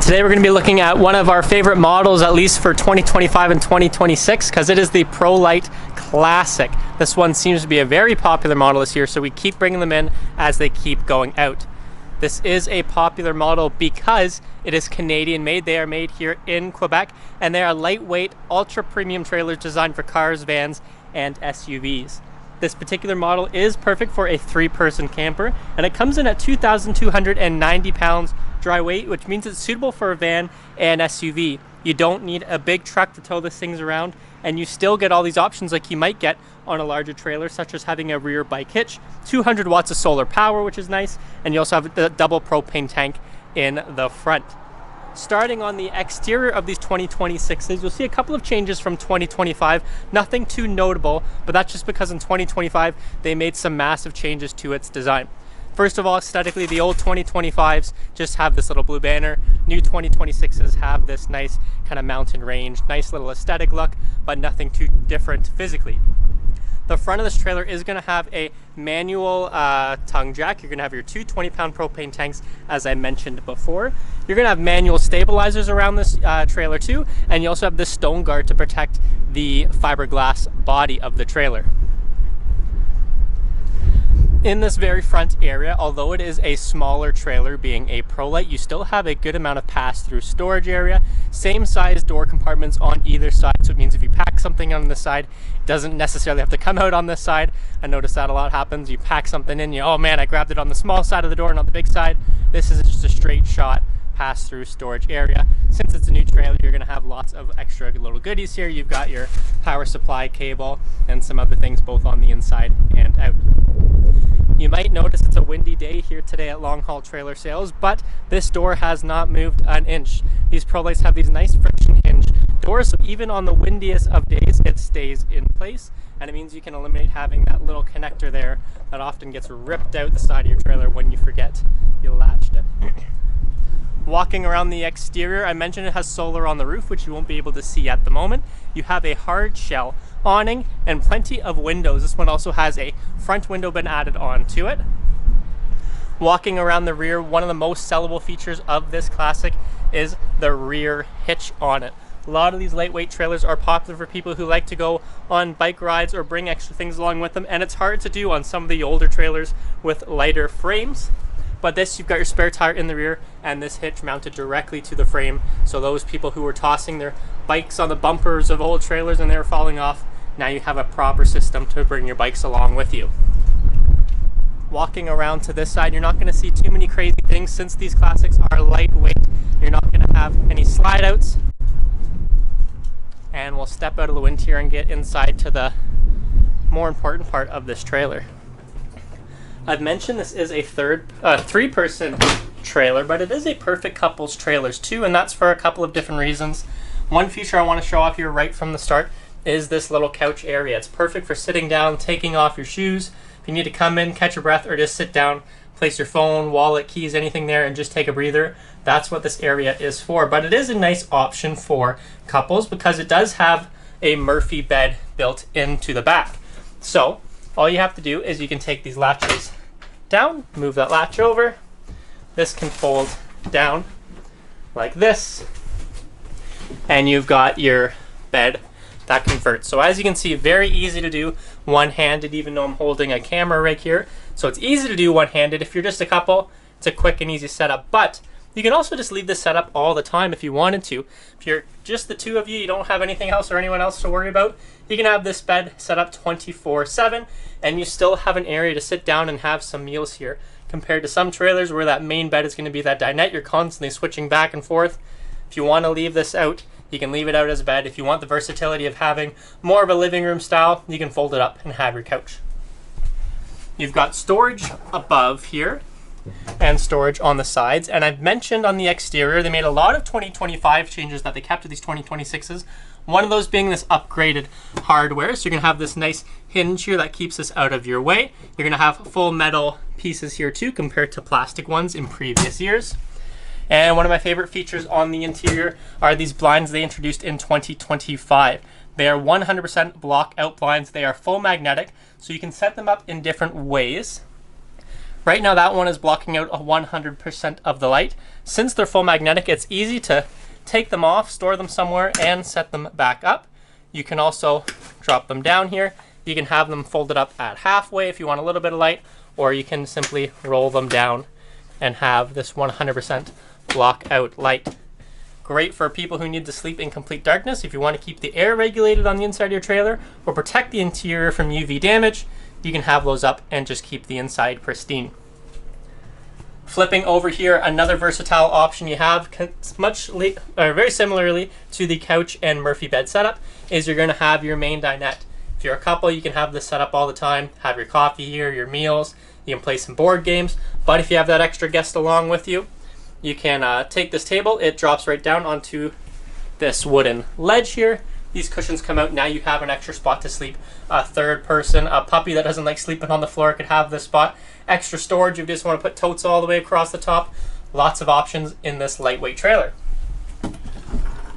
Today we're going to be looking at one of our favorite models, at least for 2025 and 2026, because it is the Prolite Classic. This one seems to be a very popular model this year, so we keep bringing them in as they keep going out. This is a popular model because it is Canadian made. They are made here in Quebec, and they are lightweight, ultra premium trailers designed for cars, vans, and SUVs. This particular model is perfect for a 3-person camper, and it comes in at 2,290 pounds dry weight, which means it's suitable for a van and SUV. You don't need a big truck to tow these things around, and you still get all these options like you might get on a larger trailer, such as having a rear bike hitch, 200 watts of solar power, which is nice, and you also have the double propane tank in the front. Starting on the exterior of these 2026s, you'll see a couple of changes from 2025. Nothing too notable, but that's just because in 2025 they made some massive changes to its design. First of all, aesthetically, the old 2025s just have this little blue banner. New 2026s have this nice kind of mountain range, nice little aesthetic look, but nothing too different physically. The front of this trailer is going to have a manual tongue jack. You're going to have your two 20-pound propane tanks, as I mentioned before. You're going to have manual stabilizers around this trailer too, and you also have this stone guard to protect the fiberglass body of the trailer. In this very front area, although it is a smaller trailer being a Prolite, you still have a good amount of pass-through storage area. Same size door compartments on either side, so it means if you pack something on this side, it doesn't necessarily have to come out on this side. I notice that a lot happens. You pack something in, oh man, I grabbed it on the small side of the door, not the big side. This is just a straight shot pass-through storage area. Since it's a new trailer, you're going to have lots of extra little goodies here. You've got your power supply cable and some other things both on the inside and out. You might notice it's a windy day here today at Long Haul Trailer Sales, but this door has not moved an inch. These Prolites have these nice friction hinge doors, so even on the windiest of days, it stays in place, and it means you can eliminate having that little connector there that often gets ripped out the side of your trailer when you forget you latched it. Walking around the exterior, I mentioned it has solar on the roof, which you won't be able to see at the moment. You have a hard shell awning and plenty of windows. This one also has a front window been added onto it. Walking around the rear, one of the most sellable features of this Classic is the rear hitch on it. A lot of these lightweight trailers are popular for people who like to go on bike rides or bring extra things along with them, and it's hard to do on some of the older trailers with lighter frames. But this, you've got your spare tire in the rear and this hitch mounted directly to the frame. So those people who were tossing their bikes on the bumpers of old trailers and they were falling off, now you have a proper system to bring your bikes along with you. Walking around to this side, you're not going to see too many crazy things since these Classics are lightweight. You're not going to have any slide outs. And we'll step out of the wind here and get inside to the more important part of this trailer. I've mentioned this is a 3-person trailer, but it is a perfect couples trailers too, and that's for a couple of different reasons. One feature I want to show off here right from the start is this little couch area. It's perfect for sitting down, taking off your shoes. If you need to come in, catch your breath, or just sit down, place your phone, wallet, keys, anything there, and just take a breather. That's what this area is for. But it is a nice option for couples because it does have a Murphy bed built into the back. So all you have to do is you can take these latches down, move that latch over. This can fold down like this, and you've got your bed that converts. So as you can see, very easy to do one-handed, even though I'm holding a camera right here. So it's easy to do one-handed. If you're just a couple, it's a quick and easy setup, but you can also just leave this set up all the time if you wanted to. If you're just the two of you, you don't have anything else or anyone else to worry about, you can have this bed set up 24/7, and you still have an area to sit down and have some meals here, compared to some trailers where that main bed is going to be that dinette. You're constantly switching back and forth. If you want to leave this out, you can leave it out as a bed. If you want the versatility of having more of a living room style, you can fold it up and have your couch. You've got storage above here and storage on the sides, and I've mentioned on the exterior they made a lot of 2025 changes that they kept to these 2026s. One of those being this upgraded hardware. So you're going to have this nice hinge here that keeps this out of your way. You're going to have full metal pieces here too, compared to plastic ones in previous years. And one of my favorite features on the interior are these blinds they introduced in 2025. They are 100% block out blinds. They are full magnetic, so you can set them up in different ways. Right now that one is blocking out 100% of the light. Since they're full magnetic, it's easy to take them off, store them somewhere, and set them back up. You can also drop them down here. You can have them folded up at halfway if you want a little bit of light, or you can simply roll them down and have this 100% block out light. Great for people who need to sleep in complete darkness. If you want to keep the air regulated on the inside of your trailer or protect the interior from UV damage, you can have those up and just keep the inside pristine. Flipping over here, another versatile option you have, very similarly to the couch and Murphy bed setup, is you're going to have your main dinette. If you're a couple, you can have this set up all the time, have your coffee here, your meals, you can play some board games. But if you have that extra guest along with you, you can take this table, it drops right down onto this wooden ledge here. These cushions come out, now you have an extra spot to sleep. A third person, a puppy that doesn't like sleeping on the floor could have this spot. Extra storage if you just want to put totes all the way across the top. Lots of options in this lightweight trailer.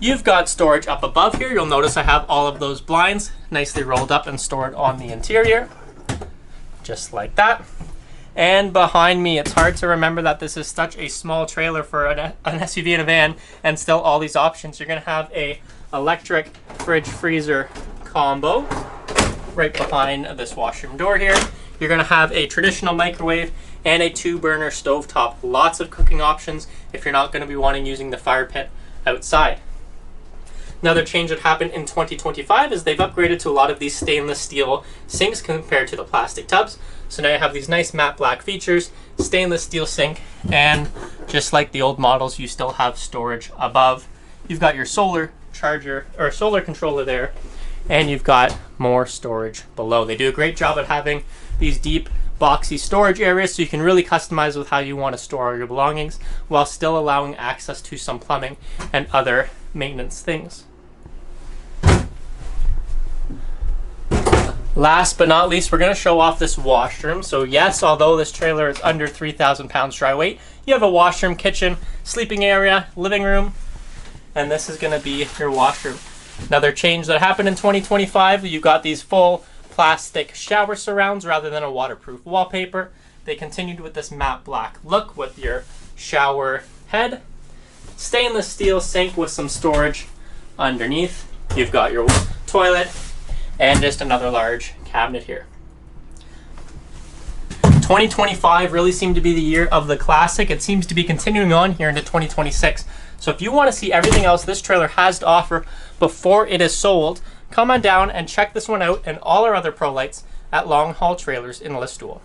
You've got storage up above here. You'll notice I have all of those blinds nicely rolled up and stored on the interior. Just like that. And behind me, it's hard to remember that this is such a small trailer for an SUV and a van, and still all these options. You're going to have a electric fridge freezer combo right behind this washroom door here. You're going to have a traditional microwave and a 2-burner stovetop. Lots of cooking options if you're not going to be wanting using the fire pit outside. Another change that happened in 2025 is they've upgraded to a lot of these stainless steel sinks compared to the plastic tubs. So now you have these nice matte black features, stainless steel sink, and just like the old models, you still have storage above. You've got your solar charger or solar controller there, and you've got more storage below. They do a great job at having these deep boxy storage areas, so you can really customize with how you want to store all your belongings while still allowing access to some plumbing and other maintenance things. Last but not least, we're going to show off this washroom. So yes, although this trailer is under 3,000 pounds dry weight, you have a washroom, kitchen, sleeping area, living room, and this is going to be your washroom. Another change that happened in 2025, you've got these full plastic shower surrounds rather than a waterproof wallpaper. They continued with this matte black look with your shower head, stainless steel sink with some storage underneath. You've got your toilet, and just another large cabinet here. 2025 really seemed to be the year of the Classic. It seems to be continuing on here into 2026. So if you want to see everything else this trailer has to offer before it is sold, come on down and check this one out and all our other Prolites at Long Haul Trailers in Listowel.